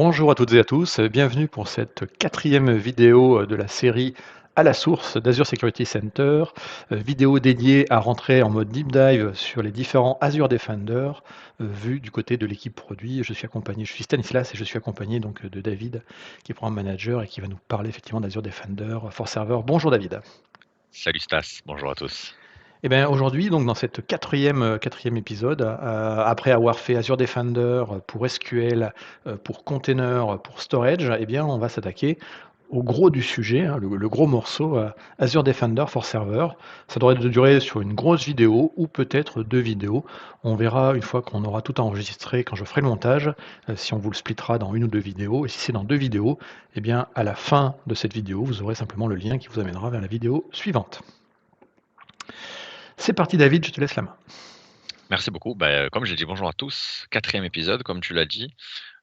Bonjour à toutes et à tous, bienvenue pour cette quatrième vidéo de la série à la source d'Azure Security Center, vidéo dédiée à rentrer en mode deep dive sur les différents Azure Defender, vus du côté de l'équipe produit. Je suis Stanislas et je suis accompagné donc de David, qui est programme manager et qui va nous parler effectivement d'Azure Defender for Server. Bonjour David. Salut Stas, bonjour à tous. Eh bien, aujourd'hui, donc dans cette quatrième épisode, après avoir fait Azure Defender pour SQL, pour container, pour storage, eh bien, on va s'attaquer au gros du sujet, hein, le gros morceau, Azure Defender for Server. Ça devrait durer sur une grosse vidéo ou peut-être deux vidéos. On verra une fois qu'on aura tout enregistré, quand je ferai le montage, si on vous le splittera dans une ou deux vidéos. Et si c'est dans deux vidéos, eh bien, à la fin de cette vidéo, vous aurez simplement le lien qui vous amènera vers la vidéo suivante. C'est parti David, je te laisse la main. Merci beaucoup. Comme j'ai dit, bonjour à tous. Quatrième épisode, comme tu l'as dit.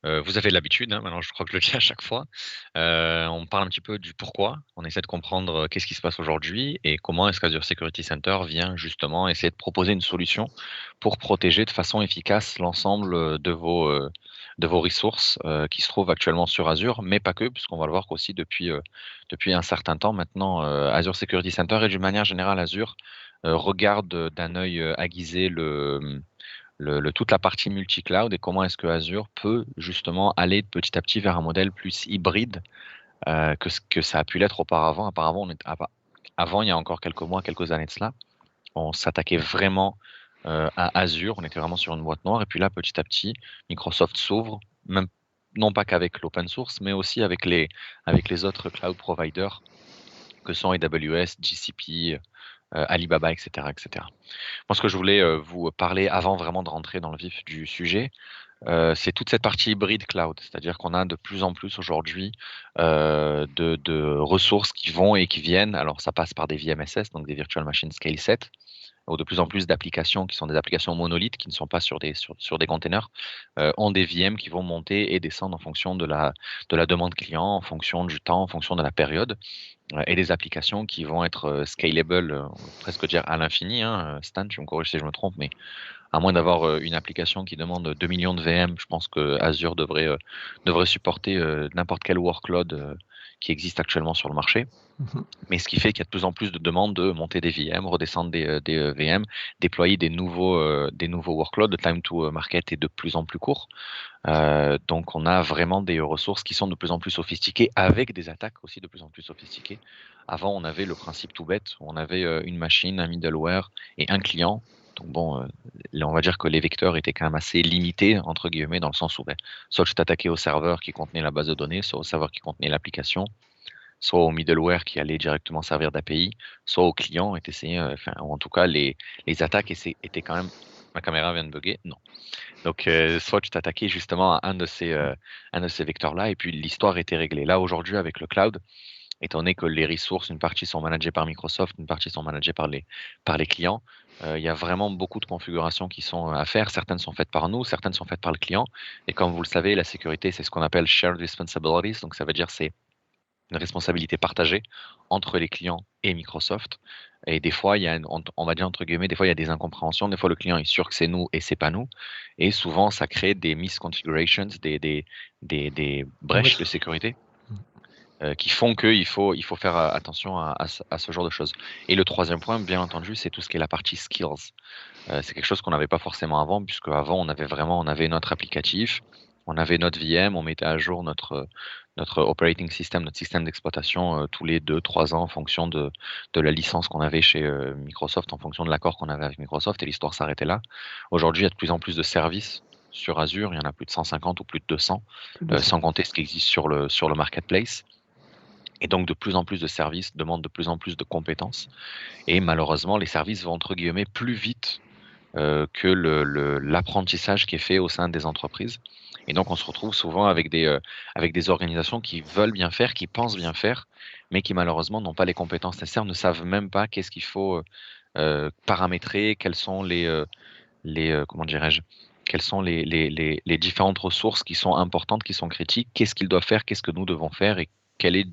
Vous avez l'habitude, hein, maintenant je crois que je le dis à chaque fois. On parle un petit peu du pourquoi. On essaie de comprendre qu'est-ce qui se passe aujourd'hui et comment est-ce qu'Azure Security Center vient justement essayer de proposer une solution pour protéger de façon efficace l'ensemble de vos ressources qui se trouvent actuellement sur Azure, mais pas que, puisqu'on va le voir qu'aussi depuis un certain temps maintenant, Azure Security Center et d'une manière générale Azure regarde d'un œil aiguisé toute la partie multi-cloud et comment est-ce que Azure peut justement aller petit à petit vers un modèle plus hybride que ce que ça a pu l'être auparavant. Avant, il y a encore quelques mois, quelques années de cela, on s'attaquait vraiment à Azure, on était vraiment sur une boîte noire. Et puis là, petit à petit, Microsoft s'ouvre, même non pas qu'avec l'open source, mais aussi avec les autres cloud providers que sont AWS, GCP, Alibaba, etc., etc. Moi, ce que je voulais vous parler avant vraiment de rentrer dans le vif du sujet, c'est toute cette partie hybride cloud. C'est-à-dire qu'on a de plus en plus aujourd'hui de ressources qui vont et qui viennent. Alors, ça passe par des VMSS, donc des Virtual Machine Scale Set, ou de plus en plus d'applications qui sont des applications monolithes, qui ne sont pas sur des containers, ont des VM qui vont monter et descendre en fonction de la demande client, en fonction du temps, en fonction de la période, et des applications qui vont être scalable, on va presque dire à l'infini, hein. Stan, tu me corriges si je me trompe, mais à moins d'avoir une application qui demande 2 millions de VM, je pense que Azure devrait supporter n'importe quel workload qui existe actuellement sur le marché. Mhm. Mais ce qui fait qu'il y a de plus en plus de demandes de monter des VM, redescendre des VM, déployer des nouveaux workloads. Le time to market est de plus en plus court. Donc on a vraiment des ressources qui sont de plus en plus sophistiquées, avec des attaques aussi de plus en plus sophistiquées. Avant, on avait le principe tout bête, où on avait une machine, un middleware et un client. Donc bon, là, on va dire que les vecteurs étaient quand même assez limités, entre guillemets, dans le sens où soit tu t'attaquais au serveur qui contenait la base de données, soit au serveur qui contenait l'application, soit au middleware qui allait directement servir d'API, soit au client et t'essayais, enfin, ou en tout cas, les attaques étaient quand même. Ma caméra vient de bugger? Non. Donc, soit tu t'attaquais justement à un de ces vecteurs-là, et puis l'histoire était réglée. Là, aujourd'hui, avec le cloud, étant donné que les ressources, une partie sont managées par Microsoft, une partie sont managées par les clients, il y a vraiment beaucoup de configurations qui sont à faire. Certaines sont faites par nous, certaines sont faites par le client. Et comme vous le savez, la sécurité, c'est ce qu'on appelle shared responsibilities. Donc, ça veut dire c'est une responsabilité partagée entre les clients et Microsoft. Et des fois, il y a, on va dire entre guillemets, des fois il y a des incompréhensions. Des fois, le client est sûr que c'est nous et c'est pas nous. Et souvent, ça crée des misconfigurations, des Oui. brèches de sécurité qui font il faut faire attention à ce genre de choses. Et le troisième point, bien entendu, c'est tout ce qui est la partie skills. C'est quelque chose qu'on n'avait pas forcément avant, puisque avant on avait notre applicatif, on avait notre VM, on mettait à jour notre operating system, notre système d'exploitation tous les 2, 3 ans en fonction de la licence qu'on avait chez Microsoft, en fonction de l'accord qu'on avait avec Microsoft, et l'histoire s'arrêtait là. Aujourd'hui, il y a de plus en plus de services sur Azure, il y en a plus de 150 ou plus de 200, Plus de 100. sans compter ce qui existe sur le marketplace. Et donc, de plus en plus de services demandent de plus en plus de compétences. Et malheureusement, les services vont, entre guillemets, plus vite que l'apprentissage qui est fait au sein des entreprises. Et donc, on se retrouve souvent avec des organisations qui veulent bien faire, qui pensent bien faire, mais qui malheureusement n'ont pas les compétences nécessaires, ne savent même pas qu'est-ce qu'il faut paramétrer, quelles sont comment dirais-je, quelles sont les différentes ressources qui sont importantes, qui sont critiques, qu'est-ce qu'ils doivent faire, qu'est-ce que nous devons faire et quelle est,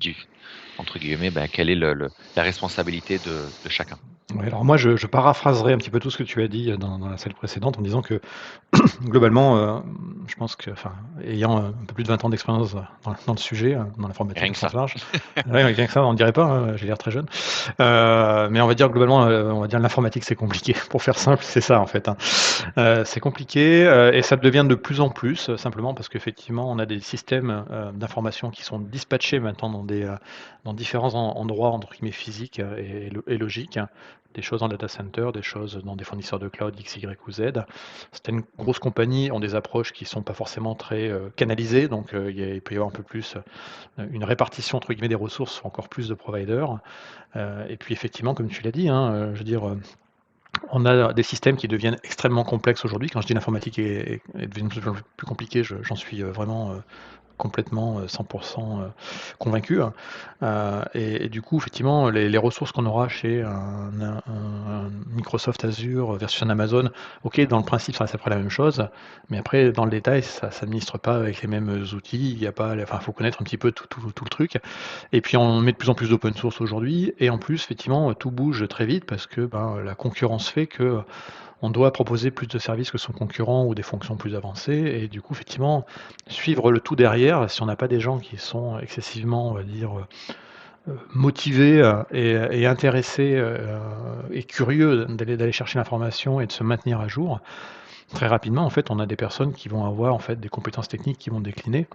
entre guillemets, quelle est la responsabilité de chacun. Ouais, alors moi, je paraphraserai un petit peu tout ce que tu as dit dans la salle précédente en disant que globalement, je pense que, enfin, ayant un peu plus de 20 ans d'expérience dans le sujet, dans l'informatique Rien au que ça. sens large, ouais, rien que ça, on ne dirait pas, hein, j'ai l'air très jeune. Mais on va dire globalement, on va dire l'informatique, c'est compliqué. Pour faire simple, c'est ça en fait, hein. C'est compliqué, et ça le devient de plus en plus, simplement parce qu'effectivement, on a des systèmes, d'information qui sont dispatchés maintenant dans différents endroits, entre guillemets, «physiques», et logiques. Des choses en data center, des choses dans des fournisseurs de cloud X, Y ou Z. Certaines grosses compagnies ont des approches qui sont pas forcément très, canalisées, donc il peut y avoir un peu plus, une «répartition» entre guillemets des ressources sur encore plus de providers. Et puis effectivement, comme tu l'as dit, hein, je veux dire, on a des systèmes qui deviennent extrêmement complexes aujourd'hui. Quand je dis l'informatique est devenue de plus en plus compliquée, j'en suis vraiment complètement 100% convaincu, hein. Et du coup, effectivement, les ressources qu'on aura chez un Microsoft Azure versus un Amazon, ok, dans le principe, ça reste après la même chose, mais après, dans le détail, ça ne s'administre pas avec les mêmes outils. Il y a pas, enfin, faut connaître un petit peu tout le truc. Et puis on met de plus en plus d'open source aujourd'hui, et en plus, effectivement, tout bouge très vite parce que ben, la concurrence fait que on doit proposer plus de services que son concurrent ou des fonctions plus avancées, et du coup, effectivement, suivre le tout derrière, si on n'a pas des gens qui sont excessivement, on va dire, motivés et intéressés et curieux d'aller chercher l'information et de se maintenir à jour, très rapidement, en fait, on a des personnes qui vont avoir en fait des compétences techniques qui vont décliner.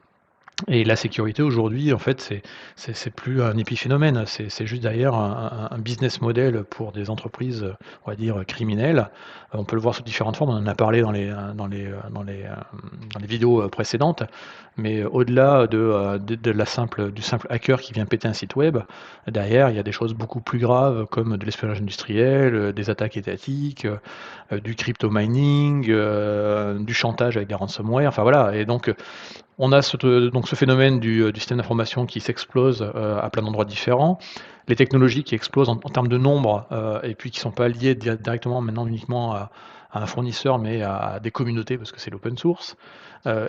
Et la sécurité aujourd'hui, en fait, c'est plus un épiphénomène, c'est juste derrière un business model pour des entreprises, on va dire, criminelles. On peut le voir sous différentes formes, on en a parlé dans les vidéos, précédentes, mais au-delà de la simple du simple hacker qui vient péter un site web, derrière, il y a des choses beaucoup plus graves comme de l'espionnage industriel, des attaques étatiques, du crypto mining, du chantage avec des ransomware, enfin voilà. Et donc on a donc ce phénomène du système d'information qui s'explose à plein d'endroits différents, les technologies qui explosent en termes de nombre, et puis qui ne sont pas liées directement maintenant uniquement à un fournisseur, mais à des communautés parce que c'est l'open source.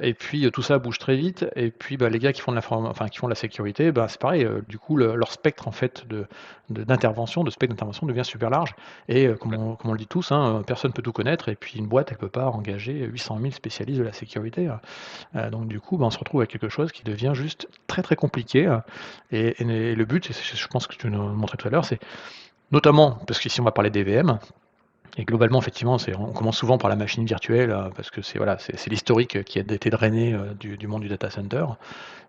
Et puis tout ça bouge très vite. Et puis bah, les gars qui font enfin, qui font de la sécurité, bah, c'est pareil. Du coup, leur spectre en fait d'intervention, de spectre d'intervention devient super large. Et comme on le dit tous, hein, personne peut tout connaître. Et puis une boîte, elle peut pas engager 800 000 spécialistes de la sécurité. Donc du coup, bah, on se retrouve avec quelque chose qui devient juste très très compliqué. Et le but, je pense que tu nous montrais tout à l'heure, c'est notamment, parce qu'ici on va parler des VM, et globalement, effectivement, on commence souvent par la machine virtuelle, parce que c'est voilà, c'est l'historique qui a été drainé du monde du data center.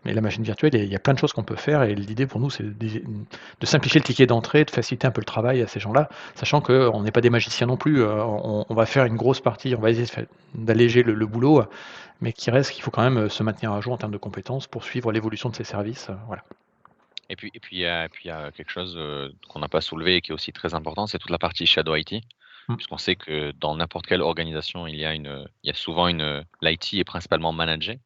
Mais la machine virtuelle, il y a plein de choses qu'on peut faire, et l'idée pour nous, c'est de simplifier le ticket d'entrée, de faciliter un peu le travail à ces gens-là, sachant qu'on n'est pas des magiciens non plus. On va faire une grosse partie, on va essayer d'alléger le boulot, mais qui reste qu'il faut quand même se maintenir à jour en termes de compétences pour suivre l'évolution de ces services. Voilà. Et puis il y a quelque chose, qu'on n'a pas soulevé et qui est aussi très important, c'est toute la partie shadow IT. Mm. Puisqu'on sait que dans n'importe quelle organisation, il y a souvent l'IT est principalement managé.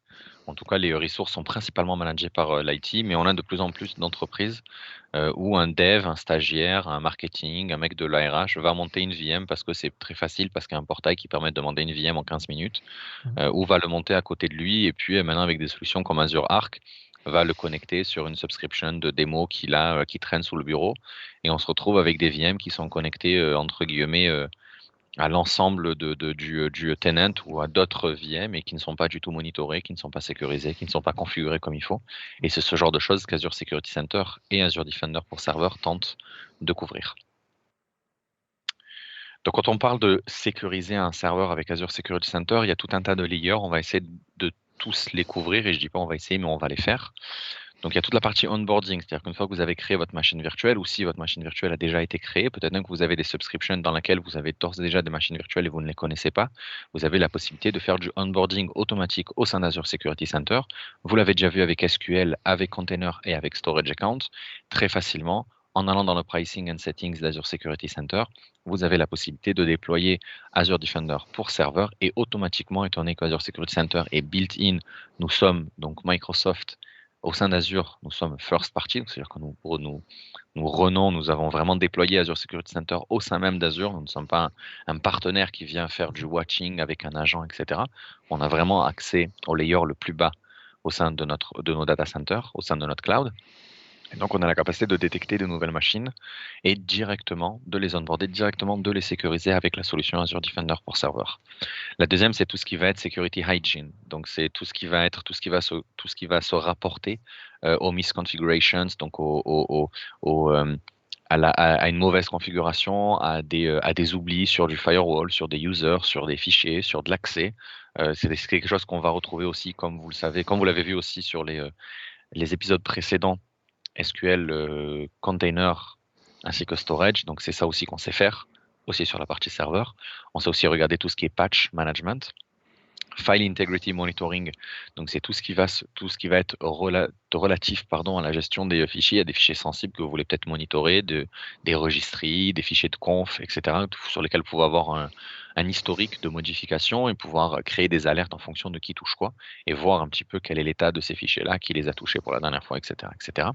En tout cas, les ressources sont principalement managées par, l'IT, mais on a de plus en plus d'entreprises, où un dev, un stagiaire, un marketing, un mec de l'ARH va monter une VM parce que c'est très facile, parce qu'il y a un portail qui permet de demander une VM en 15 minutes, Mm. ou va le monter à côté de lui et puis, maintenant avec des solutions comme Azure Arc, va le connecter sur une subscription de démo qu'il a, qui traîne sous le bureau, et on se retrouve avec des VM qui sont connectés, entre guillemets, à l'ensemble du tenant ou à d'autres VM et qui ne sont pas du tout monitorés, qui ne sont pas sécurisés, qui ne sont pas configurés comme il faut. Et c'est ce genre de choses qu'Azure Security Center et Azure Defender pour serveur tentent de couvrir. Donc quand on parle de sécuriser un serveur avec Azure Security Center, il y a tout un tas de layers. On va essayer de tous les couvrir, et je dis pas on va essayer, mais on va les faire. Donc il y a toute la partie onboarding, c'est-à-dire qu'une fois que vous avez créé votre machine virtuelle, ou si votre machine virtuelle a déjà été créée, peut-être même que vous avez des subscriptions dans lesquelles vous avez d'ores et déjà des machines virtuelles et vous ne les connaissez pas, vous avez la possibilité de faire du onboarding automatique au sein d'Azure Security Center. Vous l'avez déjà vu avec SQL, avec Container et avec Storage Account, très facilement. En allant dans le pricing and settings d'Azure Security Center, vous avez la possibilité de déployer Azure Defender pour serveur, et automatiquement, étant donné qu'Azure Security Center est built-in, nous sommes donc Microsoft. Au sein d'Azure, nous sommes first party, c'est-à-dire que nous avons vraiment déployé Azure Security Center au sein même d'Azure. Nous ne sommes pas un partenaire qui vient faire du watching avec un agent, etc. On a vraiment accès au layer le plus bas au sein de nos data centers, au sein de notre cloud. Et donc, on a la capacité de détecter de nouvelles machines et directement de les onboarder, directement de les sécuriser avec la solution Azure Defender pour serveur. La deuxième, c'est tout ce qui va être security hygiene. Donc, c'est tout ce qui va être, tout ce qui va se rapporter aux misconfigurations, donc à une mauvaise configuration, à des oublis sur du firewall, sur des users, sur des fichiers, sur de l'accès. C'est quelque chose qu'on va retrouver aussi, comme vous le savez, comme vous l'avez vu aussi sur les épisodes précédents, SQL container ainsi que storage. Donc, c'est ça aussi qu'on sait faire, aussi sur la partie serveur. On sait aussi regarder tout ce qui est patch management. File integrity monitoring, donc c'est tout ce qui va être relatif à la gestion des fichiers. Il y a des fichiers sensibles que vous voulez peut-être monitorer, des registries, des fichiers de conf, etc., sur lesquels vous pouvez avoir un historique de modification et pouvoir créer des alertes en fonction de qui touche quoi et voir un petit peu quel est l'état de ces fichiers-là, qui les a touchés pour la dernière fois, etc., etc.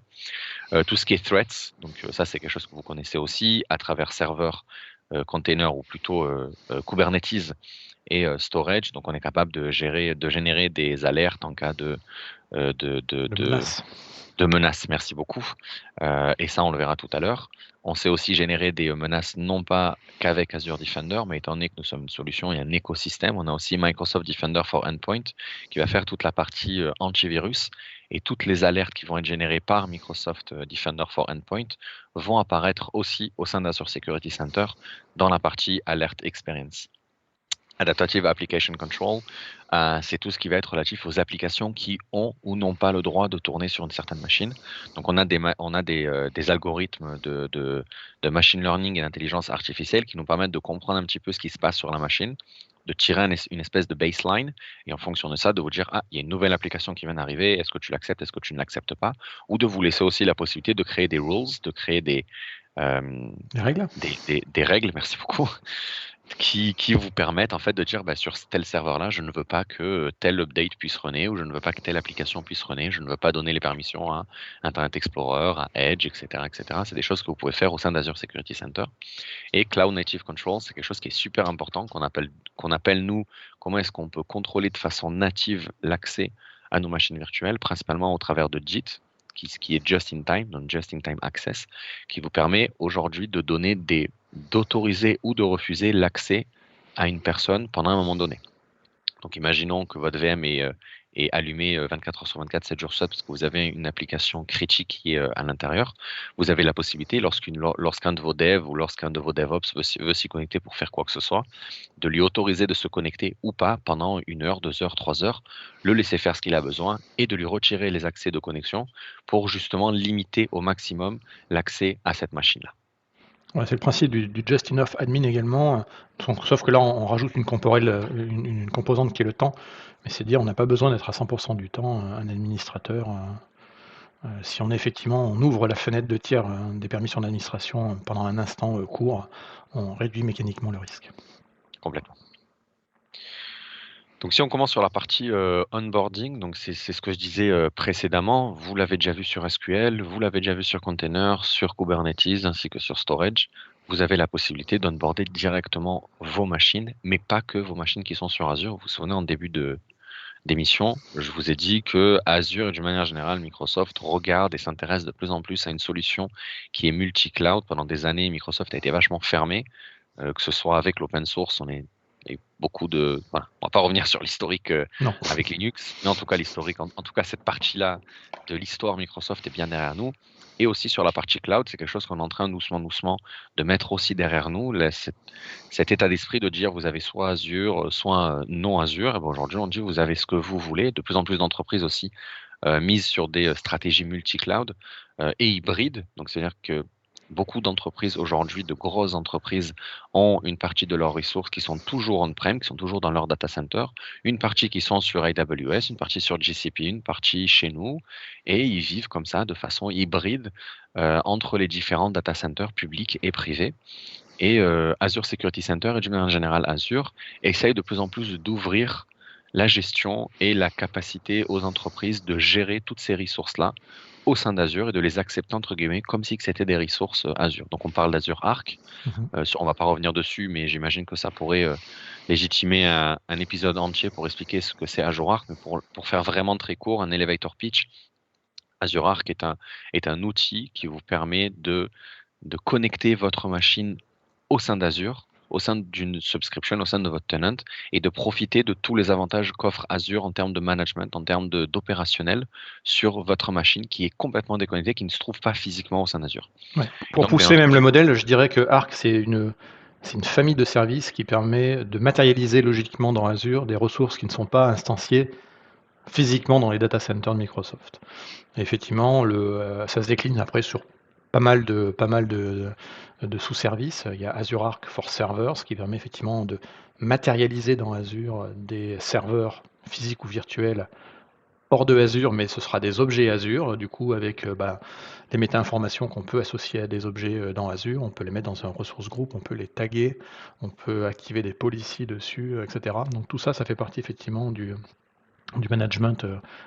Tout ce qui est threats, donc ça c'est quelque chose que vous connaissez aussi à travers serveur, container ou plutôt Kubernetes et storage. Donc, on est capable de générer des alertes en cas de, De menace. de menaces. Merci beaucoup. Et ça, on le verra tout à l'heure. On sait aussi générer des menaces non pas qu'avec Azure Defender, mais étant donné que nous sommes une solution et un écosystème, on a aussi Microsoft Defender for Endpoint qui va faire toute la partie antivirus et toutes les alertes qui vont être générées par Microsoft Defender for Endpoint vont apparaître aussi au sein d'Azure Security Center dans la partie Alert Experience. Adaptative Application Control, c'est tout ce qui va être relatif aux applications qui ont ou n'ont pas le droit de tourner sur une certaine machine. Donc, on a des algorithmes de machine learning et d'intelligence artificielle qui nous permettent de comprendre un petit peu ce qui se passe sur la machine, de tirer une espèce de baseline et en fonction de ça, de vous dire, ah, il y a une nouvelle application qui vient d'arriver, est-ce que tu l'acceptes, est-ce que tu ne l'acceptes pas, ou de vous laisser aussi la possibilité de créer des rules, de créer des règles. Des règles, merci beaucoup, qui vous permettent en fait de dire sur tel serveur-là, je ne veux pas que tel update puisse runner ou je ne veux pas que telle application puisse runner, je ne veux pas donner les permissions à Internet Explorer, à Edge, etc., etc. C'est des choses que vous pouvez faire au sein d'Azure Security Center. Et Cloud Native Control, c'est quelque chose qui est super important, qu'on appelle nous, comment est-ce qu'on peut contrôler de façon native l'accès à nos machines virtuelles, principalement au travers de JIT, qui est Just in Time, donc Just in Time Access, qui vous permet aujourd'hui de d'autoriser ou de refuser l'accès à une personne pendant un moment donné. Donc, imaginons que votre VM est allumé 24 heures sur 24, 7 jours sur 7, parce que vous avez une application critique qui est à l'intérieur. Vous avez la possibilité, lorsqu'un de vos devs ou lorsqu'un de vos DevOps veut s'y connecter pour faire quoi que ce soit, de lui autoriser de se connecter ou pas pendant 1 heure, 2 heures, 3 heures, le laisser faire ce qu'il a besoin et de lui retirer les accès de connexion pour justement limiter au maximum l'accès à cette machine-là. Ouais, c'est le principe du just enough admin également, sauf que là, on rajoute une composante qui est le temps, mais c'est dire on n'a pas besoin d'être à 100% du temps un administrateur. Si on ouvre la fenêtre de tir des permissions d'administration pendant un instant court, on réduit mécaniquement le risque. Complètement. Donc, si on commence sur la partie onboarding, donc c'est ce que je disais précédemment, vous l'avez déjà vu sur SQL, vous l'avez déjà vu sur Container, sur Kubernetes ainsi que sur Storage. Vous avez la possibilité d'onboarder directement vos machines, mais pas que vos machines qui sont sur Azure. Vous vous souvenez, en début d'émission, je vous ai dit que Azure et d'une manière générale, Microsoft regarde et s'intéresse de plus en plus à une solution qui est multi-cloud. Pendant des années, Microsoft a été vachement fermé, que ce soit avec l'open source, et beaucoup de. Voilà. On va pas revenir sur l'historique Non. avec Linux, mais en tout cas l'historique, en tout cas cette partie-là de l'histoire Microsoft est bien derrière nous. Et aussi sur la partie cloud, c'est quelque chose qu'on est en train doucement de mettre aussi derrière nous. Cet état d'esprit de dire vous avez soit Azure, soit non Azure. Et ben aujourd'hui, on dit vous avez ce que vous voulez. De plus en plus d'entreprises aussi misent sur des stratégies multi-cloud et hybrides. Donc c'est-à-dire que beaucoup d'entreprises aujourd'hui, de grosses entreprises, ont une partie de leurs ressources qui sont toujours on-prem, qui sont toujours dans leur data center, une partie qui sont sur AWS, une partie sur GCP, une partie chez nous, et ils vivent comme ça de façon hybride entre les différents data centers publics et privés. Et Azure Security Center et d'une manière générale Azure essayent de plus en plus d'ouvrir la gestion et la capacité aux entreprises de gérer toutes ces ressources-là au sein d'Azure et de les accepter entre guillemets comme si c'était des ressources Azure. Donc on parle d'Azure Arc. On va pas revenir dessus, mais j'imagine que ça pourrait légitimer un épisode entier pour expliquer ce que c'est Azure Arc. Mais pour faire vraiment très court, un elevator pitch, Azure Arc est un outil qui vous permet de connecter votre machine au sein d'Azure, au sein d'une subscription, au sein de votre tenant, et de profiter de tous les avantages qu'offre Azure en termes de management, en termes d'opérationnel sur votre machine qui est complètement déconnectée, qui ne se trouve pas physiquement au sein d'Azure. Ouais. Et Pour donc, bien pousser même le entendu, modèle, je dirais que Arc, c'est une famille de services qui permet de matérialiser logiquement dans Azure des ressources qui ne sont pas instanciées physiquement dans les data centers de Microsoft. Et effectivement, ça se décline après sur pas mal de sous-services. Il y a Azure Arc for Servers, ce qui permet effectivement de matérialiser dans Azure des serveurs physiques ou virtuels hors de Azure, mais ce sera des objets Azure, du coup avec les méta-informations qu'on peut associer à des objets dans Azure, on peut les mettre dans un ressource group, on peut les taguer, on peut activer des policies dessus, etc. Donc tout ça, ça fait partie effectivement du management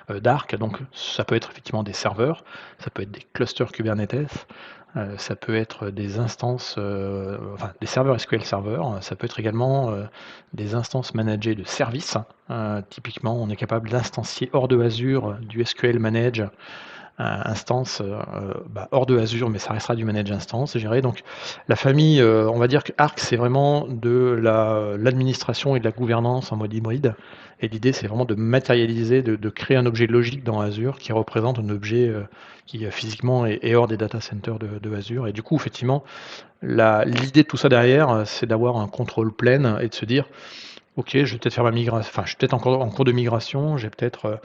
d'Arc. Donc ça peut être effectivement des serveurs, ça peut être des clusters Kubernetes, ça peut être des instances, enfin des serveurs SQL serveurs, ça peut être également des instances managées de services. Typiquement, on est capable d'instancier hors de Azure du SQL Manage instance hors de Azure, mais ça restera du manage instance géré. Donc la famille, on va dire que Arc, c'est vraiment de l'administration et de la gouvernance en mode hybride. Et l'idée, c'est vraiment de matérialiser, de créer un objet logique dans Azure qui représente un objet qui physiquement est hors des data centers de Azure. Et du coup, effectivement, l'idée de tout ça derrière, c'est d'avoir un contrôle plein et de se dire, ok, je vais peut-être faire ma migration, enfin, je suis peut-être encore en cours de migration, j'ai peut-être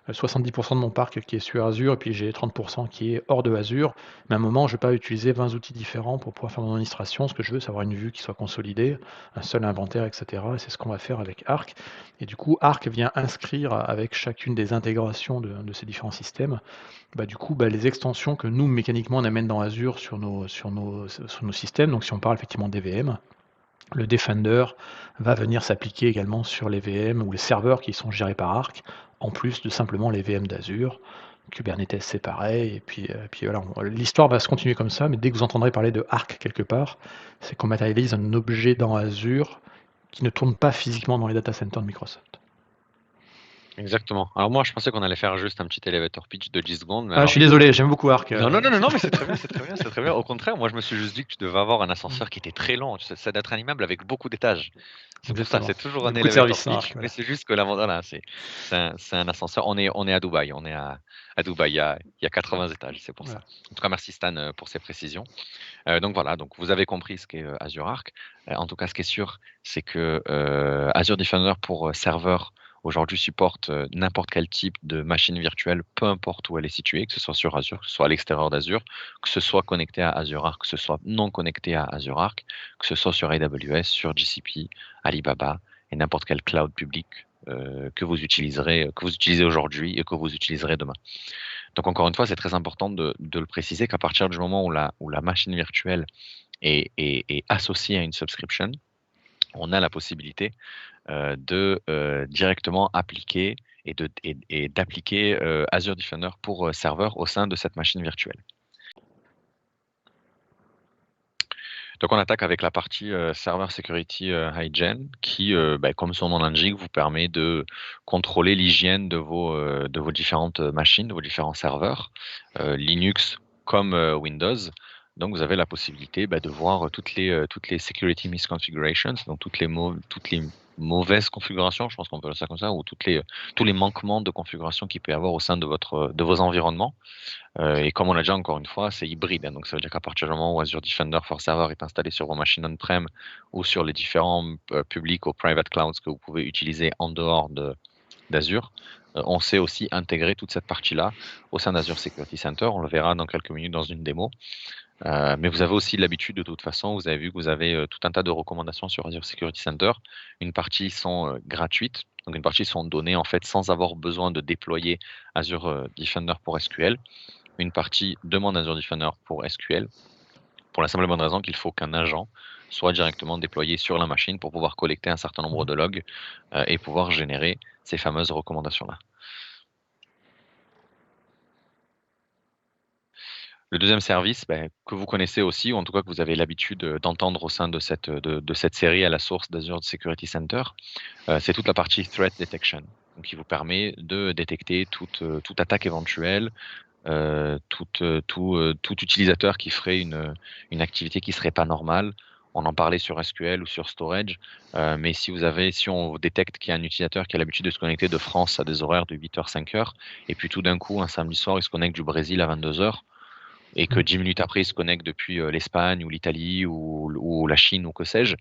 70% de mon parc qui est sur Azure et puis j'ai 30% qui est hors de Azure. Mais à un moment, je ne vais pas utiliser 20 outils différents pour pouvoir faire mon administration. Ce que je veux, c'est avoir une vue qui soit consolidée, un seul inventaire, etc. Et c'est ce qu'on va faire avec Arc. Et du coup, Arc vient inscrire avec chacune des intégrations de ces différents systèmes, les extensions que nous, mécaniquement, on amène dans Azure sur nos systèmes. Donc si on parle effectivement des VM, le Defender va venir s'appliquer également sur les VM ou les serveurs qui sont gérés par Arc, en plus de simplement les VM d'Azure. Kubernetes, c'est pareil. Et puis voilà, l'histoire va se continuer comme ça, mais dès que vous entendrez parler de Arc quelque part, c'est qu'on matérialise un objet dans Azure qui ne tourne pas physiquement dans les data centers de Microsoft. exactement. Alors moi, je pensais qu'on allait faire juste un petit elevator pitch de 10 secondes, mais Ah, je alors suis désolé, j'aime beaucoup Arc. non, non, non, non, non, mais c'est très bien, c'est très bien, c'est très bien. Au contraire, moi, je me suis juste dit que tu devais avoir un ascenseur qui était très long. Ça doit être un immeuble avec beaucoup d'étages. C'est pour ça, Exactement. c'est toujours Il y a un beaucoup de elevator services dans pitch, Arc. mais Voilà. c'est juste que là, voilà, c'est un ascenseur. On est à Dubaï, on est à Dubaï, il y a 80 étages, c'est pour ça. Voilà. En tout cas, merci Stan pour ces précisions. Donc voilà, donc vous avez compris ce qu'est Azure Arc. En tout cas, ce qui est sûr, c'est que Azure Defender pour serveur aujourd'hui supporte n'importe quel type de machine virtuelle, peu importe où elle est située, que ce soit sur Azure, que ce soit à l'extérieur d'Azure, que ce soit connecté à Azure Arc, que ce soit non connecté à Azure Arc, que ce soit sur AWS, sur GCP, Alibaba et n'importe quel cloud public que vous utilisez aujourd'hui et que vous utiliserez demain. Donc encore une fois, c'est très important de le préciser qu'à partir du moment où la machine virtuelle est associée à une subscription, on a la possibilité de directement appliquer et d'appliquer Azure Defender pour serveur au sein de cette machine virtuelle. Donc on attaque avec la partie Server Security Hygiene qui, comme son nom l'indique, vous permet de contrôler l'hygiène de vos différentes machines, de vos différents serveurs, Linux comme Windows. Donc vous avez la possibilité de voir toutes les security misconfigurations, donc toutes les mauvaises configurations, je pense qu'on peut dire ça comme ça, ou tous les manquements de configuration qu'il peut y avoir au sein de vos environnements. Et comme on l'a déjà encore une fois, c'est hybride, hein, donc ça veut dire qu'à partir du moment où Azure Defender for Server est installé sur vos machines on-prem ou sur les différents publics ou private clouds que vous pouvez utiliser en dehors d'Azure, on sait aussi intégrer toute cette partie-là au sein d'Azure Security Center. On le verra dans quelques minutes dans une démo. Mais vous avez aussi l'habitude, de toute façon, vous avez vu que vous avez tout un tas de recommandations sur Azure Security Center. Une partie sont gratuites, donc une partie sont données en fait sans avoir besoin de déployer Azure Defender pour SQL. Une partie demande Azure Defender pour SQL, pour la simple et bonne raison qu'il faut qu'un agent soit directement déployé sur la machine pour pouvoir collecter un certain nombre de logs et pouvoir générer ces fameuses recommandations-là. Le deuxième service, que vous connaissez aussi, ou en tout cas que vous avez l'habitude d'entendre au sein de cette série à la source d'Azure Security Center, c'est toute la partie Threat Detection, donc qui vous permet de détecter toute attaque éventuelle tout utilisateur qui ferait une activité qui serait pas normale. On en parlait sur SQL ou sur Storage, mais si on détecte qu'il y a un utilisateur qui a l'habitude de se connecter de France à des horaires de 8h, 5h, et puis tout d'un coup, un samedi soir, il se connecte du Brésil à 22h, et que 10 minutes après, il se connecte depuis l'Espagne ou l'Italie ou la Chine ou que sais-je,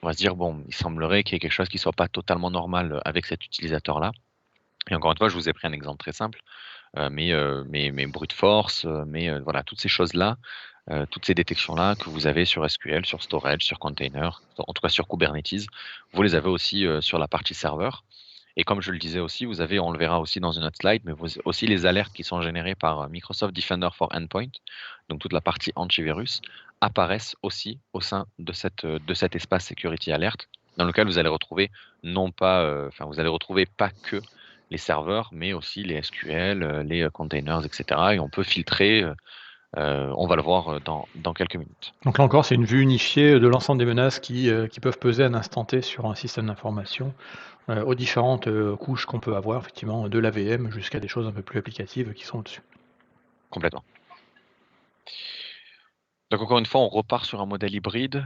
on va se dire, bon, il semblerait qu'il y ait quelque chose qui soit pas totalement normal avec cet utilisateur-là. Et encore une fois, je vous ai pris un exemple très simple, mais brute force, voilà, toutes ces choses-là, toutes ces détections-là que vous avez sur SQL, sur Storage, sur Container, en tout cas sur Kubernetes, vous les avez aussi sur la partie serveur. Et comme je le disais aussi, vous avez, on le verra aussi dans une autre slide, mais vous aussi les alertes qui sont générées par Microsoft Defender for Endpoint, donc toute la partie antivirus, apparaissent aussi au sein de cet espace Security Alert, dans lequel vous allez retrouver non pas, vous allez retrouver pas que les serveurs, mais aussi les SQL, les containers, etc. Et on peut filtrer, on va le voir dans quelques minutes. Donc là encore, c'est une vue unifiée de l'ensemble des menaces qui peuvent peser à un instant T sur un système d'information, aux différentes couches qu'on peut avoir, effectivement, de l'AVM jusqu'à des choses un peu plus applicatives qui sont au-dessus. Complètement. Donc encore une fois, on repart sur un modèle hybride,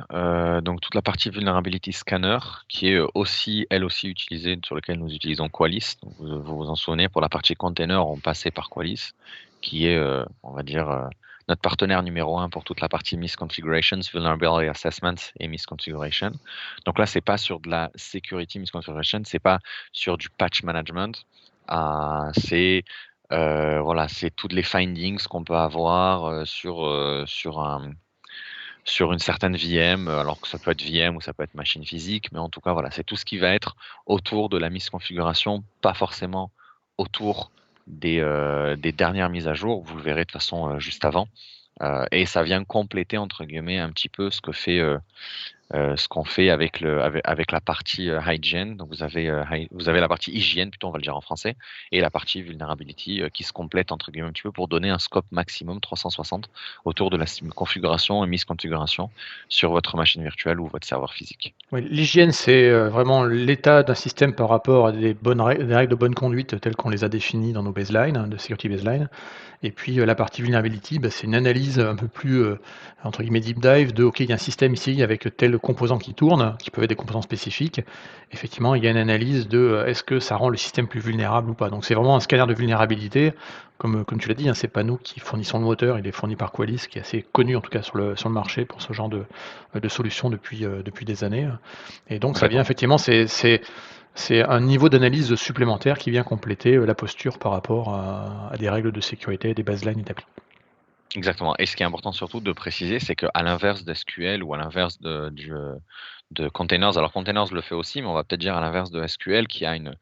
donc toute la partie vulnerability scanner qui est aussi, elle aussi utilisée, sur lequel nous utilisons Qualys. Donc vous vous en souvenez, pour la partie container, on passait par Qualys, qui est, on va dire, notre partenaire numéro un pour toute la partie misconfigurations, vulnerability assessments et misconfiguration. Donc là, c'est pas sur de la security misconfiguration, c'est pas sur du patch management, c'est voilà, c'est toutes les findings qu'on peut avoir sur une certaine VM, alors que ça peut être VM ou ça peut être machine physique, mais en tout cas, voilà, c'est tout ce qui va être autour de la misconfiguration, pas forcément autour des dernières mises à jour. Vous le verrez de toute façon juste avant. Et ça vient compléter, entre guillemets, un petit peu ce qu'on fait avec la partie hygiene. Donc vous avez la partie hygiène, plutôt on va le dire en français, et la partie vulnerability qui se complète entre guillemets un petit peu pour donner un scope maximum 360 autour de la configuration et misconfiguration sur votre machine virtuelle ou votre serveur physique. Oui, l'hygiène, c'est vraiment l'état d'un système par rapport à des règles de bonne conduite telles qu'on les a définies dans nos baselines, de security baseline. Et puis la partie vulnerability, bah, c'est une analyse un peu plus entre guillemets deep dive de OK, il y a un système ici avec tel composant qui tourne, qui peuvent être des composants spécifiques. Effectivement, il y a une analyse de est-ce que ça rend le système plus vulnérable ou pas. Donc c'est vraiment un scanner de vulnérabilité. Comme tu l'as dit, hein, c'est pas nous qui fournissons le moteur, il est fourni par Qualys, qui est assez connu en tout cas sur le marché pour ce genre de solutions depuis des années. Et donc ça vient Complètement. effectivement, c'est un niveau d'analyse supplémentaire qui vient compléter la posture par rapport à des règles de sécurité et des baselines établies. Exactement. Et ce qui est important surtout de préciser, c'est qu'à l'inverse d'SQL ou à l'inverse de containers, alors containers le fait aussi, mais on va peut-être dire à l'inverse de SQL qui a une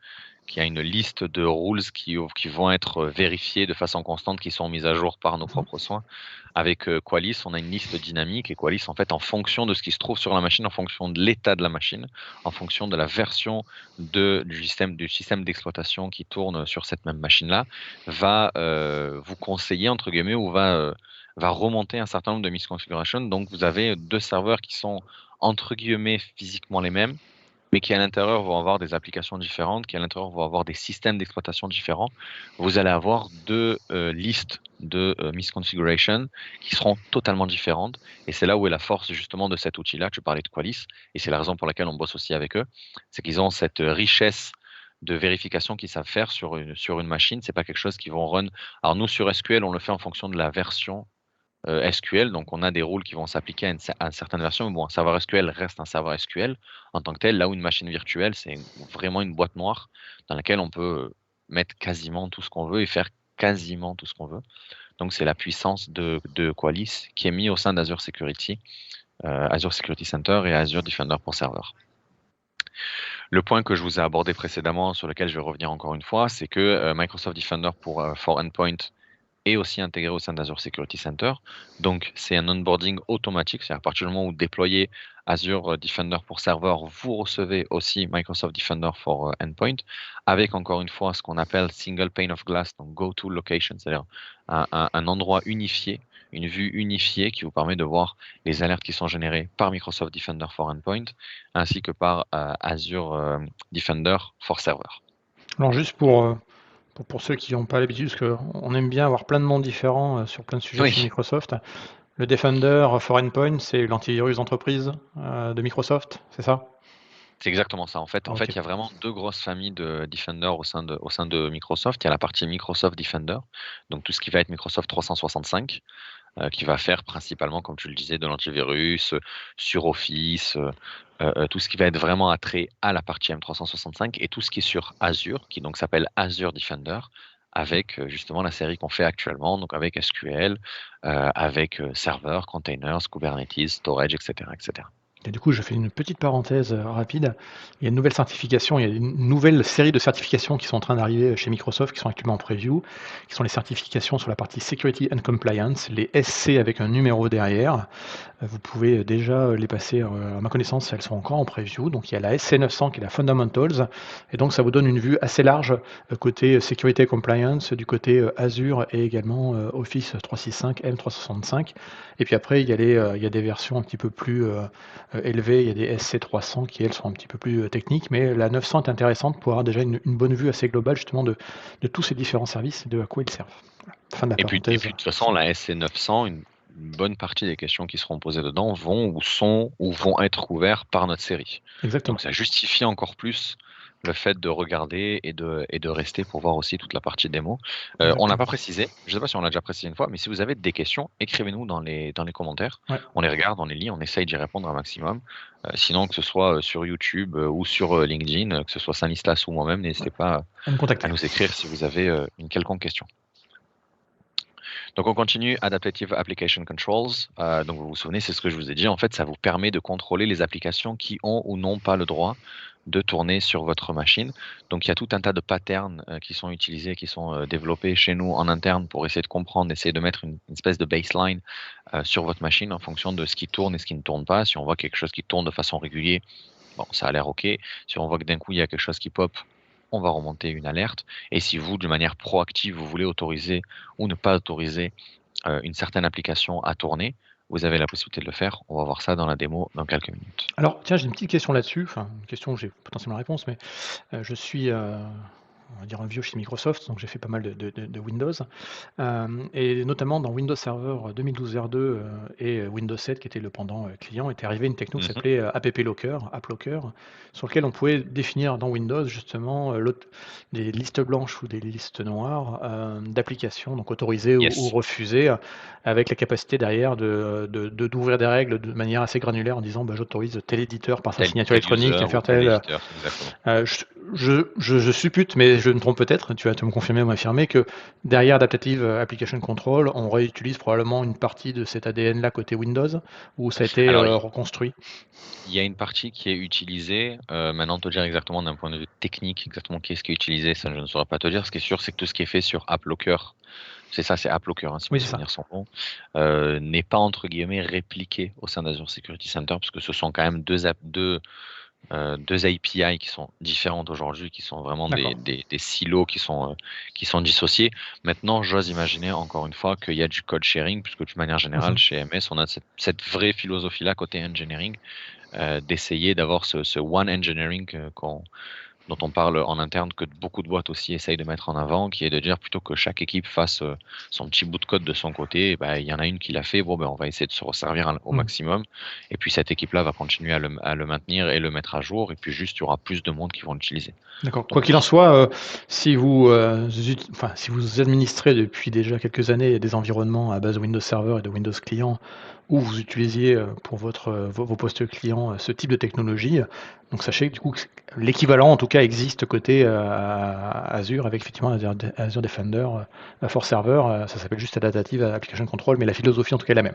liste de rules qui vont être vérifiés de façon constante, qui sont mises à jour par nos propres soins. Avec Qualys, on a une liste dynamique et Qualys, en fait, en fonction de ce qui se trouve sur la machine, en fonction de l'état de la machine, en fonction de la version du système d'exploitation qui tourne sur cette même machine-là, va vous conseiller, entre guillemets, ou va remonter un certain nombre de misconfigurations. Donc, vous avez deux serveurs qui sont, entre guillemets, physiquement les mêmes, mais qui à l'intérieur vont avoir des applications différentes, qui à l'intérieur vont avoir des systèmes d'exploitation différents. Vous allez avoir deux listes de misconfiguration qui seront totalement différentes. Et c'est là où est la force justement de cet outil-là. Tu parlais de Qualys, et c'est la raison pour laquelle on bosse aussi avec eux. C'est qu'ils ont cette richesse de vérification qu'ils savent faire sur une machine. C'est pas quelque chose qu'ils vont run. Alors nous, sur SQL, on le fait en fonction de la version SQL, donc on a des rôles qui vont s'appliquer à une certaine version, mais bon, un serveur SQL reste un serveur SQL en tant que tel, là où une machine virtuelle, c'est vraiment une boîte noire dans laquelle on peut mettre quasiment tout ce qu'on veut et faire quasiment tout ce qu'on veut. Donc c'est la puissance de Qualys qui est mis au sein d'Azure Security, Azure Security Center et Azure Defender pour serveur. Le point que je vous ai abordé précédemment, sur lequel je vais revenir encore une fois, c'est que Microsoft Defender for Endpoint est aussi intégré au sein d'Azure Security Center. Donc, c'est un onboarding automatique. C'est à partir du moment où vous déployez Azure Defender pour serveur, vous recevez aussi Microsoft Defender for Endpoint avec encore une fois ce qu'on appelle single pane of glass, donc go-to location, c'est-à-dire un endroit unifié, une vue unifiée qui vous permet de voir les alertes qui sont générées par Microsoft Defender for Endpoint ainsi que par Azure Defender for Server. Alors juste pour Pour ceux qui n'ont pas l'habitude, parce qu'on aime bien avoir plein de noms différents sur plein de sujets chez Oui, Microsoft. Le Defender for Endpoint, c'est l'antivirus d'entreprise de Microsoft, c'est ça? c'est exactement ça. En fait, Ok. il y a vraiment deux grosses familles de Defender au sein de Microsoft. Il y a la partie Microsoft Defender, donc tout ce qui va être Microsoft 365, qui va faire principalement, comme tu le disais, de l'antivirus sur Office, tout ce qui va être vraiment attrait à la partie M365 et tout ce qui est sur Azure, qui donc s'appelle Azure Defender, avec justement la série qu'on fait actuellement, donc avec SQL, avec serveurs, containers, Kubernetes, storage, etc., etc. Et du coup, je fais une petite parenthèse rapide. Il y a une nouvelle certification, il y a une nouvelle série de certifications qui sont en train d'arriver chez Microsoft, qui sont actuellement en preview, qui sont les certifications sur la partie Security and Compliance, les SC avec un numéro derrière. Vous pouvez déjà les passer, à ma connaissance, elles sont encore en preview. Donc il y a la SC 900 qui est la Fundamentals, et donc ça vous donne une vue assez large côté Security and Compliance, du côté Azure et également Office 365, M365. Et puis après, il y a des versions un petit peu plus élevées, il y a des SC 300 qui elles sont un petit peu plus techniques, mais la 900 est intéressante pour avoir déjà une bonne vue assez globale justement de tous ces différents services et de à quoi ils servent. Voilà. Fin de la Et puis parenthèse. de toute façon, la SC900, une bonne partie des questions qui seront posées dedans vont être couvertes par notre série. Donc Exactement. ça justifie encore plus le fait de regarder et de rester pour voir aussi toute la partie démo. On n'a Exactement. pas précisé, je ne sais pas si on l'a déjà précisé une fois, mais si vous avez des questions, écrivez-nous dans les commentaires. Ouais. On les regarde, on les lit, on essaye d'y répondre un maximum. Sinon, que ce soit sur YouTube ou sur LinkedIn, que ce soit Stanislas ou moi-même, n'hésitez pas À nous à contacter. nous écrire si vous avez une quelconque question. Donc on continue, Adaptive Application Controls. Donc vous vous souvenez, c'est ce que je vous ai dit. En fait, ça vous permet de contrôler les applications qui ont ou n'ont pas le droit de tourner sur votre machine. Donc il y a tout un tas de patterns qui sont utilisés, qui sont développés chez nous en interne pour essayer de comprendre, essayer de mettre une espèce de baseline sur votre machine en fonction de ce qui tourne et ce qui ne tourne pas. Si on voit quelque chose qui tourne de façon régulière, bon, ça a l'air OK. Si on voit que d'un coup, il y a quelque chose qui pop, on va remonter une alerte. Et si vous, de manière proactive, vous voulez autoriser ou ne pas autoriser une certaine application à tourner, vous avez la possibilité de le faire. On va voir ça dans la démo dans quelques minutes. Alors, tiens, j'ai une petite question là-dessus, enfin, une question où j'ai potentiellement la réponse, mais je suis, on va dire un vieux chez Microsoft, donc j'ai fait pas mal de Windows. Et notamment dans Windows Server 2012 R2 et Windows 7, qui était le pendant client, était arrivé une techno qui Mhm. s'appelait App Locker, sur lequel on pouvait définir dans Windows justement des listes blanches ou des listes noires d'applications, donc autorisées ou Yes. refusées, avec la capacité derrière d'ouvrir des règles de manière assez granulaire en disant bah, j'autorise tel éditeur par sa signature Tel électronique user à ou faire tel tel. éditeur, exactement. Je suppute, mais je me trompe peut-être, tu vas te me confirmer ou m'affirmer que derrière Adaptive Application Control, on réutilise probablement une partie de cet ADN-là côté Windows, où ça a été Alors, reconstruit. il y a une partie qui est utilisée. Maintenant, te dire exactement d'un point de vue technique, exactement qu'est-ce qui est utilisé, ça je ne saurais pas te dire. Ce qui est sûr, c'est que tout ce qui est fait sur AppLocker, c'est ça, c'est AppLocker, hein, si mes Oui, c'est ça. souvenirs sont bons, n'est pas entre guillemets répliqué au sein d'Azure Security Center, parce que ce sont quand même deux API qui sont différentes aujourd'hui, qui sont vraiment des, D'accord. des silos qui sont dissociés. Maintenant, j'ose imaginer encore une fois qu'il y a du code sharing, puisque de manière générale, Mhm. chez MS, on a cette vraie philosophie-là côté engineering, d'essayer d'avoir ce one engineering dont on parle en interne, que beaucoup de boîtes aussi essayent de mettre en avant, qui est de dire plutôt que chaque équipe fasse son petit bout de code de son côté, bah, il y en a une qui l'a fait, bon, ben, on va essayer de se resservir au Mhm. maximum. Et puis cette équipe-là va continuer à le maintenir et le mettre à jour. Et puis juste, il y aura plus de monde qui vont l'utiliser. D'accord. Quoi Donc, qu'il en soit, si vous administrez depuis déjà quelques années des environnements à base Windows Server et de Windows Client, où vous utilisiez pour vos postes clients ce type de technologie, donc sachez que du coup que l'équivalent en tout cas existe côté Azure avec effectivement Azure Defender, for Server, ça s'appelle juste Adaptive Application Control, mais la philosophie en tout cas est la même.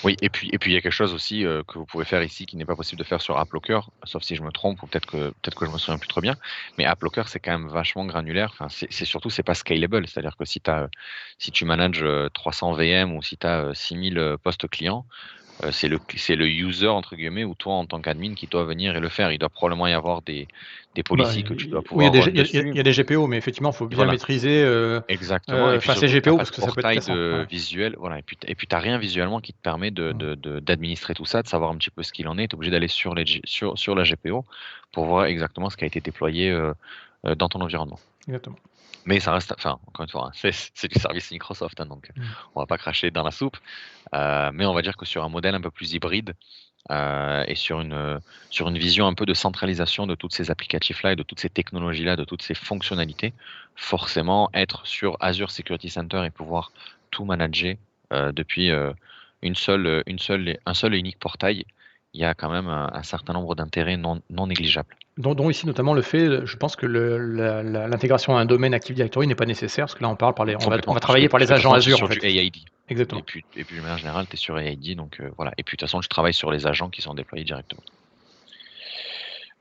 oui, et puis il y a quelque chose aussi que vous pouvez faire ici qui n'est pas possible de faire sur AppLocker, sauf si je me trompe ou peut-être que je me souviens plus très bien. Mais AppLocker c'est quand même vachement granulaire. Enfin, c'est surtout c'est pas scalable, c'est-à-dire que si tu manages 300 VM ou si tu as 6000 postes clients, c'est le user entre guillemets ou toi en tant qu'admin qui doit venir et le faire. Il doit probablement y avoir des Bah, policies que tu dois oui, pouvoir run il dessus. y a des GPO, mais effectivement, il faut Et bien voilà. maîtriser Exactement, et puis ces surtout, tu as GPO pas parce de que ça peut être portail cassant. de Ouais. visuel, voilà, et puis tu rien visuellement qui te permet Mm. d'administrer tout ça, de savoir un petit peu ce qu'il en est. Tu es obligé d'aller sur la GPO pour voir exactement ce qui a été déployé dans ton environnement. Exactement. Mais ça reste, enfin, encore une fois, hein, c'est du service Microsoft, hein, donc on va pas cracher dans la soupe. Mais on va dire que sur un modèle un peu plus hybride, et sur une vision un peu de centralisation de tous ces applicatifs-là et de toutes ces technologies-là, de toutes ces fonctionnalités, forcément être sur Azure Security Center et pouvoir tout manager depuis un seul et unique portail, il y a quand même un certain nombre d'intérêts non négligeables. Dont ici notamment le fait, je pense que l'intégration à un domaine Active Directory n'est pas nécessaire, parce que là on Complètement, va parce que travailler par parce les que de toute agents façon, tu es Azure en sur du fait. AID. Exactement. Et puis de manière générale, tu es sur AID, donc voilà. Et puis de toute façon, tu travailles sur les agents qui sont déployés directement.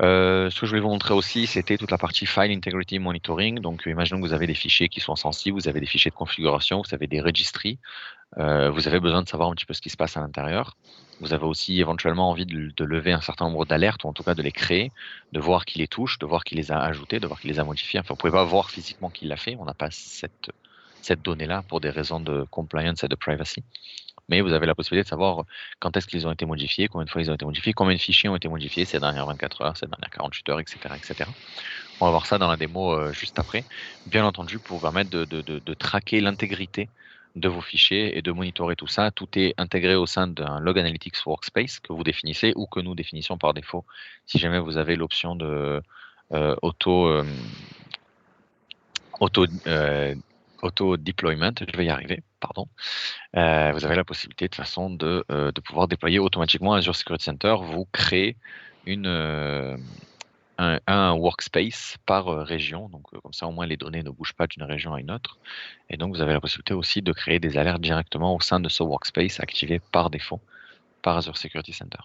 Ce que je voulais vous montrer aussi, c'était toute la partie File Integrity Monitoring. Donc, imaginons que vous avez des fichiers qui sont sensibles, vous avez des fichiers de configuration, vous avez des registries, vous avez besoin de savoir un petit peu ce qui se passe à l'intérieur. Vous avez aussi éventuellement envie de lever un certain nombre d'alertes, ou en tout cas de les créer, de voir qui les touche, de voir qui les a ajoutés, de voir qui les a modifiés. Enfin, vous pouvez pas voir physiquement qui l'a fait, on n'a pas cette donnée-là pour des raisons de compliance et de privacy. Mais vous avez la possibilité de savoir quand est-ce qu'ils ont été modifiés, combien de fois ils ont été modifiés, combien de fichiers ont été modifiés ces dernières 24 heures, ces dernières 48 heures, etc., etc. On va voir ça dans la démo juste après. Bien entendu, pour vous permettre de traquer l'intégrité de vos fichiers et de monitorer tout ça. Tout est intégré au sein d'un Log Analytics Workspace que vous définissez ou que nous définissons par défaut si jamais vous avez l'option de auto, auto deployment, je vais y arriver, pardon. Vous avez la possibilité de toute façon de pouvoir déployer automatiquement Azure Security Center. Vous créez un workspace par région. Donc, comme ça, au moins, les données ne bougent pas d'une région à une autre. Et donc, vous avez la possibilité aussi de créer des alertes directement au sein de ce workspace activé par défaut par Azure Security Center.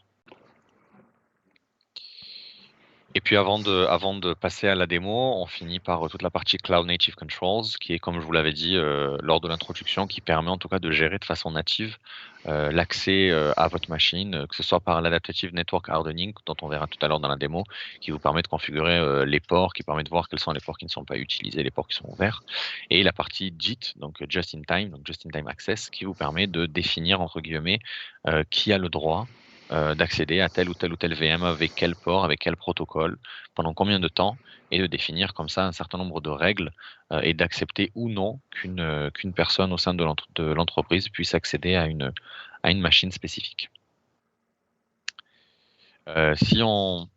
Et puis avant de passer à la démo, on finit par toute la partie Cloud Native Controls, qui est, comme je vous l'avais dit lors de l'introduction, qui permet en tout cas de gérer de façon native l'accès à votre machine, que ce soit par l'Adaptive Network Hardening, dont on verra tout à l'heure dans la démo, qui vous permet de configurer les ports, qui permet de voir quels sont les ports qui ne sont pas utilisés, les ports qui sont ouverts, et la partie JIT, donc Just in Time, donc Just in Time Access, qui vous permet de définir, entre guillemets, qui a le droit d'accéder à telle ou telle VM, avec quel port, avec quel protocole, pendant combien de temps, et de définir comme ça un certain nombre de règles et d'accepter ou non qu'une personne au sein de l'entreprise puisse accéder à une machine spécifique. Si on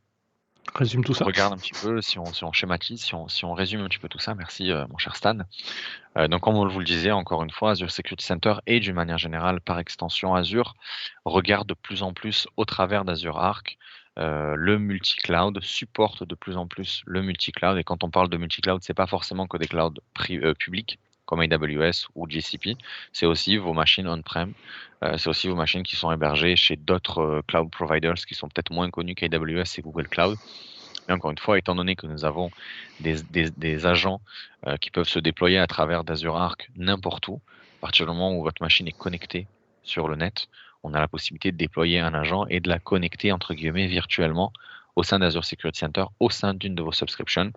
Résume tout ça. regarde un petit peu, si on schématise, si on résume un petit peu tout ça, merci mon cher Stan. Donc comme on vous le disait, encore une fois, Azure Security Center et d'une manière générale par extension Azure regarde de plus en plus au travers d'Azure Arc le multi-cloud, supporte de plus en plus le multi-cloud. Et quand on parle de multi-cloud, c'est pas forcément que des clouds publics comme AWS ou GCP, c'est aussi vos machines on-prem, c'est aussi vos machines qui sont hébergées chez d'autres cloud providers qui sont peut-être moins connus qu'AWS et Google Cloud. Mais encore une fois, étant donné que nous avons des agents qui peuvent se déployer à travers d'Azure Arc n'importe où, à partir du moment où votre machine est connectée sur le net, on a la possibilité de déployer un agent et de la connecter, entre guillemets, virtuellement au sein d'Azure Security Center, au sein d'une de vos subscriptions,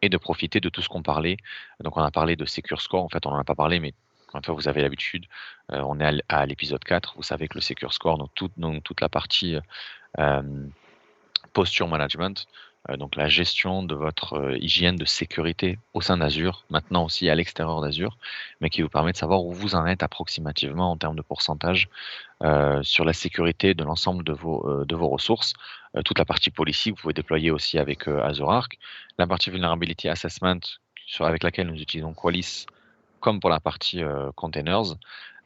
et de profiter de tout ce qu'on parlait. Donc, on a parlé de Secure Score, en fait, on n'en a pas parlé, mais quand vous avez l'habitude, on est à l'épisode 4, vous savez que le Secure Score, donc toute la partie posture management, donc la gestion de votre hygiène de sécurité au sein d'Azure, maintenant aussi à l'extérieur d'Azure, mais qui vous permet de savoir où vous en êtes approximativement en termes de pourcentage sur la sécurité de l'ensemble de vos ressources. Toute la partie policy, vous pouvez déployer aussi avec Azure Arc. La partie vulnerability assessment, avec laquelle nous utilisons Qualys, comme pour la partie containers.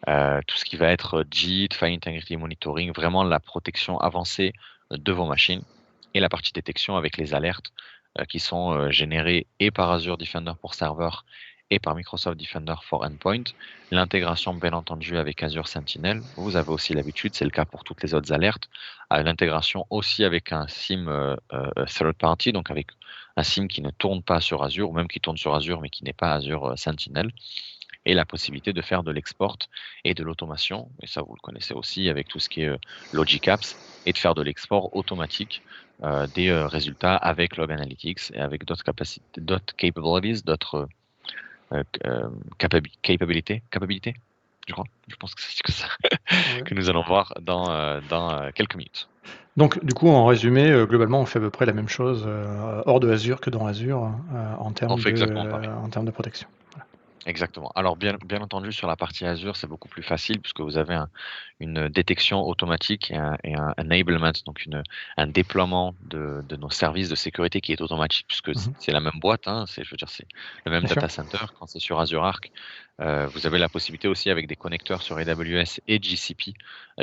Tout ce qui va être JIT, File Integrity Monitoring, vraiment la protection avancée de vos machines, et la partie détection avec les alertes qui sont générées et par Azure Defender pour serveur et par Microsoft Defender for Endpoint. L'intégration, bien entendu, avec Azure Sentinel. Vous avez aussi l'habitude, c'est le cas pour toutes les autres alertes. L'intégration aussi avec un SIEM third party, donc avec un SIEM qui ne tourne pas sur Azure, ou même qui tourne sur Azure mais qui n'est pas Azure Sentinel. Et la possibilité de faire de l'export et de l'automation, et ça vous le connaissez aussi avec tout ce qui est Logic Apps, et de faire de l'export automatique des résultats avec Log Analytics et avec d'autres capacités, d'autres capabilities, d'autres capabilités, je crois. Je pense que c'est que ça Ouais. que nous allons voir dans quelques minutes. Donc du coup, en résumé, globalement, on fait à peu près la même chose, hors de Azure que dans Azure, On fait exactement pareil. en termes de protection. Exactement. Alors bien entendu sur la partie Azure, c'est beaucoup plus facile puisque vous avez une détection automatique et un enablement, donc un déploiement de nos services de sécurité qui est automatique puisque Mmh. c'est la même boîte, hein, je veux dire, c'est le même Bien sûr. data center. Quand c'est sur Azure Arc, vous avez la possibilité aussi avec des connecteurs sur AWS et GCP,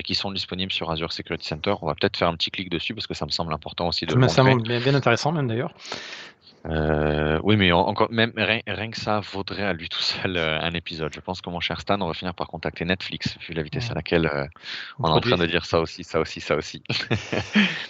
qui sont disponibles sur Azure Security Center. On va peut-être faire un petit clic dessus parce que ça me semble important aussi de le Ça montrer. montre bien intéressant même d'ailleurs. Oui, mais encore même rien que ça vaudrait à lui tout seul, un épisode. Je pense que mon cher Stan, on va finir par contacter Netflix, vu la vitesse à Mmh. laquelle, On on est en train produit. de dire ça aussi, ça aussi, ça aussi.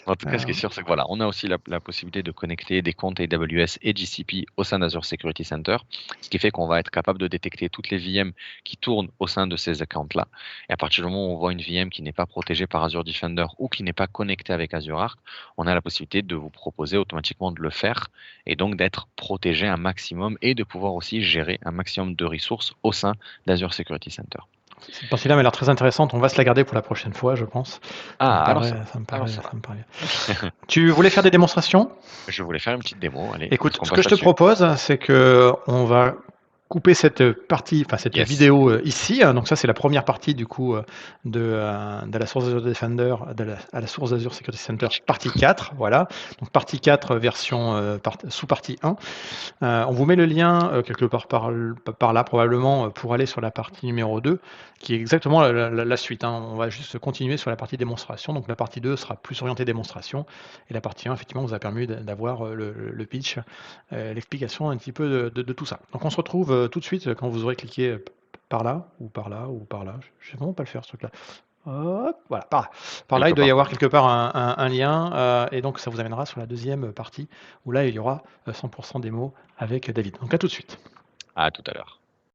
En tout cas, ce qui est Hem, sûr, c'est que voilà, on a aussi la possibilité de connecter des comptes AWS et GCP au sein d'Azure Security Center, ce qui fait qu'on va être capable de détecter toutes les VM qui tournent au sein de ces accounts-là. Et à partir du moment où on voit une VM qui n'est pas protégée par Azure Defender ou qui n'est pas connectée avec Azure Arc, on a la possibilité de vous proposer automatiquement de le faire et donc d'être protégé un maximum et de pouvoir aussi gérer un maximum de ressources au sein d'Azure Security Center. Cette partie-là m'a l'air très intéressante. On va se la garder pour la prochaine fois, je pense. Ah, alors ça Ça va. me paraît bien. Tu voulais faire des démonstrations? Je voulais faire une petite démo, allez, est-ce Écoute, qu'on ce que passe je te là-dessus? propose, c'est que on va couper cette partie, enfin cette Yes. vidéo ici. Donc ça, c'est la première partie du coup de la source Azure Defender, à la source Azure Security Center, Partie partie 4. 4. Voilà. Donc partie 4, version sous partie 1. On vous met le lien quelque part par là probablement pour aller sur la partie numéro 2, qui est exactement la suite, hein. On va juste continuer sur la partie démonstration. Donc la partie 2 sera plus orientée démonstration. Et la partie 1, effectivement, vous a permis d'avoir le pitch, l'explication un petit peu de tout ça. Donc on se retrouve tout de suite quand vous aurez cliqué par là, ou par là, ou par là. Je sais vraiment pas le faire ce truc-là. Hop, voilà, par là. Par là, il Quelque doit y part par avoir là. quelque part un lien, et donc ça vous amènera sur la deuxième partie, où là, il y aura 100% démo avec David. Donc à tout de suite. À tout à l'heure.